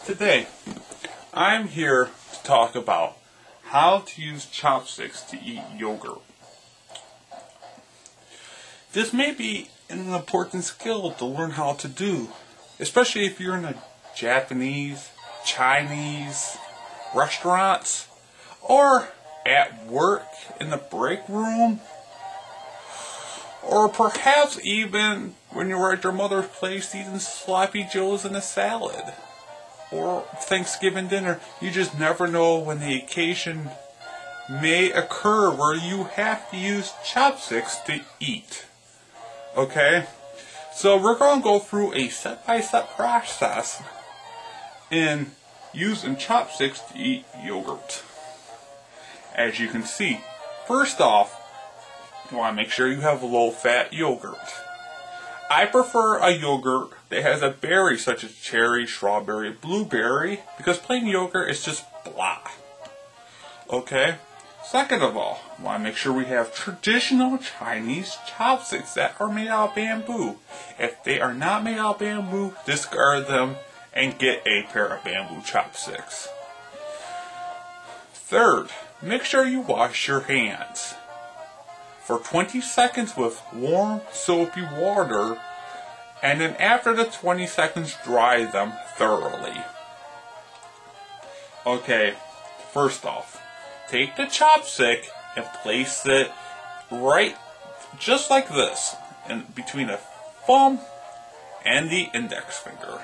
Today, I'm here to talk about how to use chopsticks to eat yogurt. This may be an important skill to learn how to do, especially if you're in a Japanese, Chinese restaurants, or at work in the break room, or perhaps even when you're at your mother's place eating sloppy joes and a salad. Or Thanksgiving dinner. You just never know when the occasion may occur where you have to use chopsticks to eat. Okay? So we're going to go through a step-by-step process in using chopsticks to eat yogurt. As you can see, first off, you want to make sure you have low-fat yogurt. I prefer a yogurt that has a berry such as cherry, strawberry, blueberry, because plain yogurt is just blah. Okay? Second of all, we want to make sure we have traditional Chinese chopsticks that are made out of bamboo. If they are not made out of bamboo, discard them and get a pair of bamboo chopsticks. Third, make sure you wash your hands for 20 seconds with warm, soapy water, and then after the 20 seconds, dry them thoroughly. Okay, first off, take the chopstick and place it right, just like this, in between the thumb and the index finger.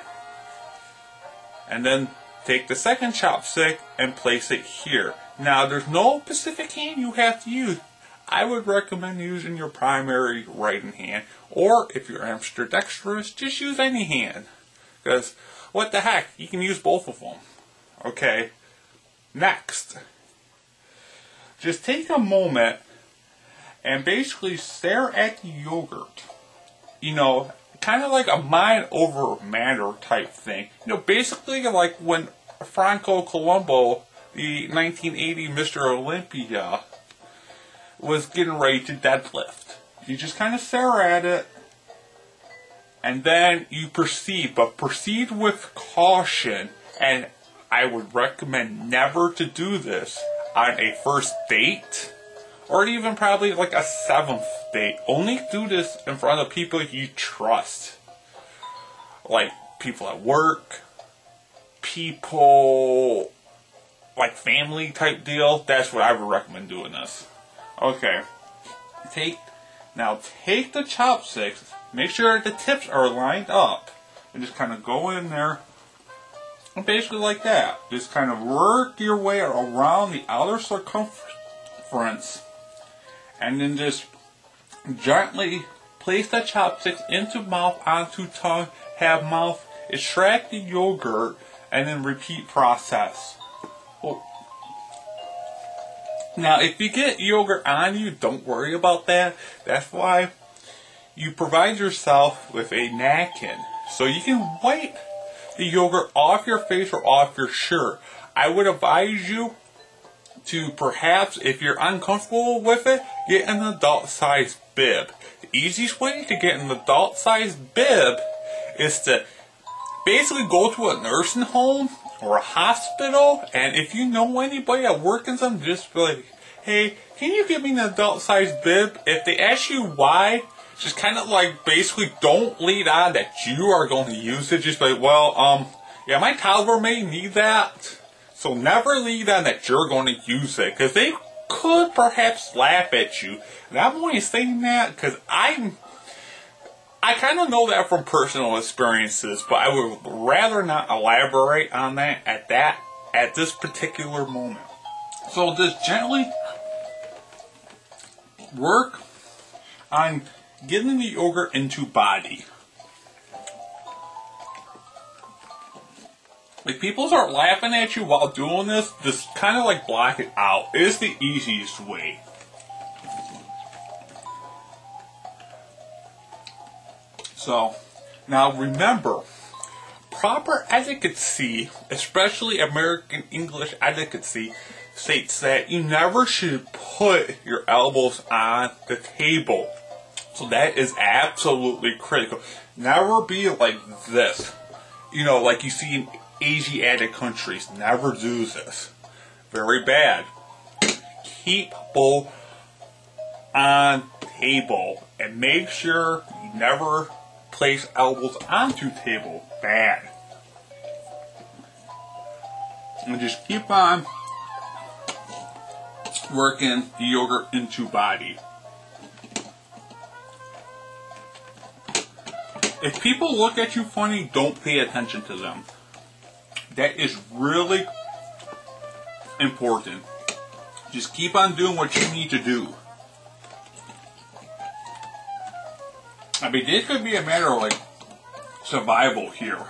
And then take the second chopstick and place it here. Now, there's no specific hand you have to use. I would recommend using your primary right hand, or if you're ambidextrous, just use any hand. Because, what the heck, you can use both of them. Okay, next, just take a moment and basically stare at the yogurt. You know, kind of like a mind over matter type thing. You know, basically like when Franco Colombo, the 1980 Mr. Olympia, was getting ready to deadlift. You just kind of stare at it, and then you proceed, but proceed with caution. And I would recommend never to do this on a first date, or even probably like a 7th date. Only do this in front of people you trust, like people at work, people like family type deal. That's what I would recommend doing this. Okay, take the chopsticks, make sure the tips are lined up, and just kind of go in there, and basically like that. Just kind of work your way around the outer circumference, and then just gently place the chopsticks into mouth, onto tongue, have mouth, extract the yogurt, and then repeat process. Now, if you get yogurt on you, don't worry about that. That's why you provide yourself with a napkin, so you can wipe the yogurt off your face or off your shirt. I would advise you to perhaps, if you're uncomfortable with it, get an adult-sized bib. The easiest way to get an adult-sized bib is to basically go to a nursing home or a hospital, and if you know anybody that works in them, just be like, hey, can you give me an adult-sized bib? If they ask you why, just kind of like basically don't lead on that you are going to use it. Just be like, well, yeah, my toddler may need that, so never lead on that you're going to use it, because they could perhaps laugh at you. And I'm only saying that because I kind of know that from personal experiences, but I would rather not elaborate on that at this particular moment. So just gently work on getting the yogurt into body. If people start laughing at you while doing this, just kind of like block it out. It is the easiest way. So, now remember, proper etiquette, especially American English etiquette, states that you never should put your elbows on the table. So that is absolutely critical. Never be like this. You know, like you see Asiatic countries never do this. Very bad. Keep bowl on table and make sure you never place elbows onto table. Bad. And just keep on working the yogurt into body. If people look at you funny, don't pay attention to them. That is really important. Just keep on doing what you need to do. I mean, this could be a matter of like survival here.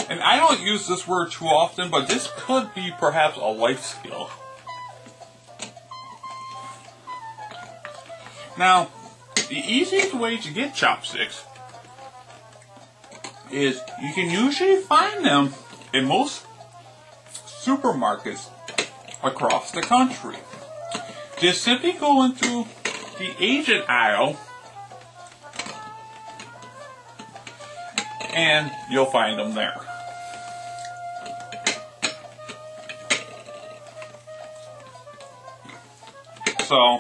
And I don't use this word too often, but this could be perhaps a life skill. Now, the easiest way to get chopsticks is you can usually find them in most supermarkets across the country. Just simply go into the Asian aisle and you'll find them there. So,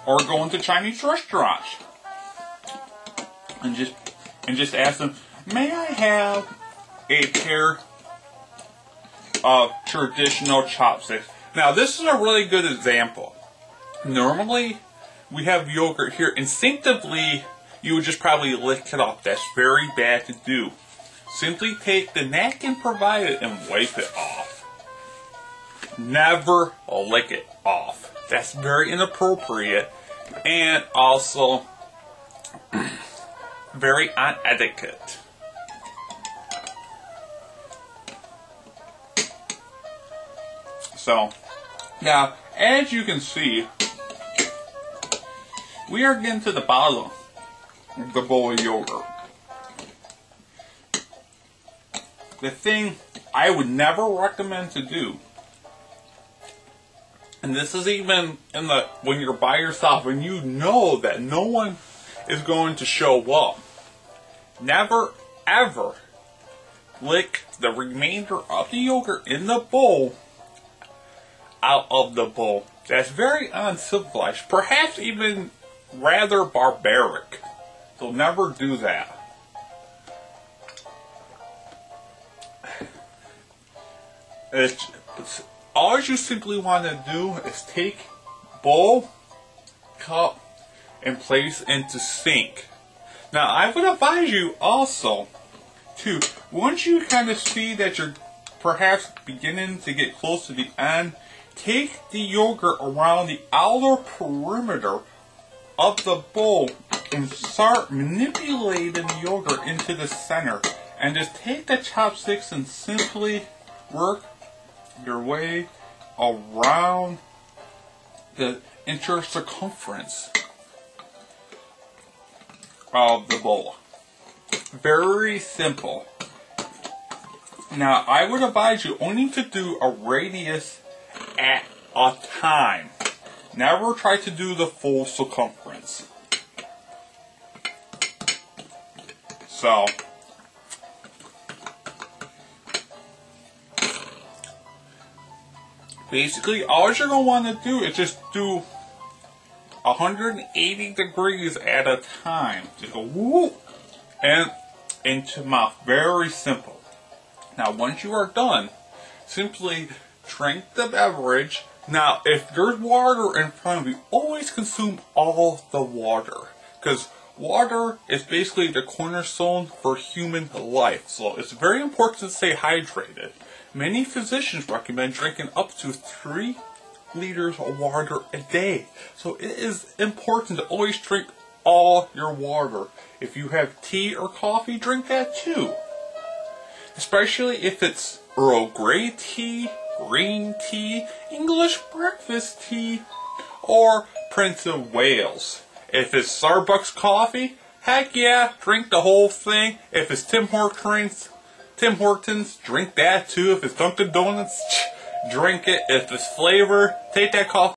or go into Chinese restaurants and just ask them, may I have a pair of traditional chopsticks? Now this is a really good example. Normally we have yogurt here. Instinctively you would just probably lick it off. That's very bad to do. Simply take the napkin provided and wipe it off. Never lick it off. That's very inappropriate and also very unetiquette. So, now, as you can see, we are getting to the bottom of the bowl of yogurt. The thing I would never recommend to do, and this is even in the when you're by yourself and you know that no one is going to show up. Never ever lick the remainder of the yogurt in the bowl out of the bowl. That's very uncivilized, perhaps even rather barbaric. So never do that. All you simply want to do is take bowl, cup, and place into sink. Now I would advise you also to, once you kind of see that you're perhaps beginning to get close to the end, take the yogurt around the outer perimeter of the bowl and start manipulating the yogurt into the center. And just take the chopsticks and simply work your way around the inner circumference of the bowl. Very simple. Now, I would advise you only to do a radius at a time. Never try to do the full circumference. So, basically, all you're going to want to do is just do 180 degrees at a time. Just go whoop and into mouth. Very simple. Now, once you are done, simply drink the beverage. Now, if there's water in front of you, always consume all the water. Because water is basically the cornerstone for human life. So it's very important to stay hydrated. Many physicians recommend drinking up to 3 liters of water a day. So it is important to always drink all your water. If you have tea or coffee, drink that too. Especially if it's Earl Grey tea, green tea, English breakfast tea, or Prince of Wales. If it's Starbucks coffee, heck yeah, drink the whole thing. If it's Tim Hortons, drink that too. If it's Dunkin' Donuts, drink it. If it's flavor, take that coffee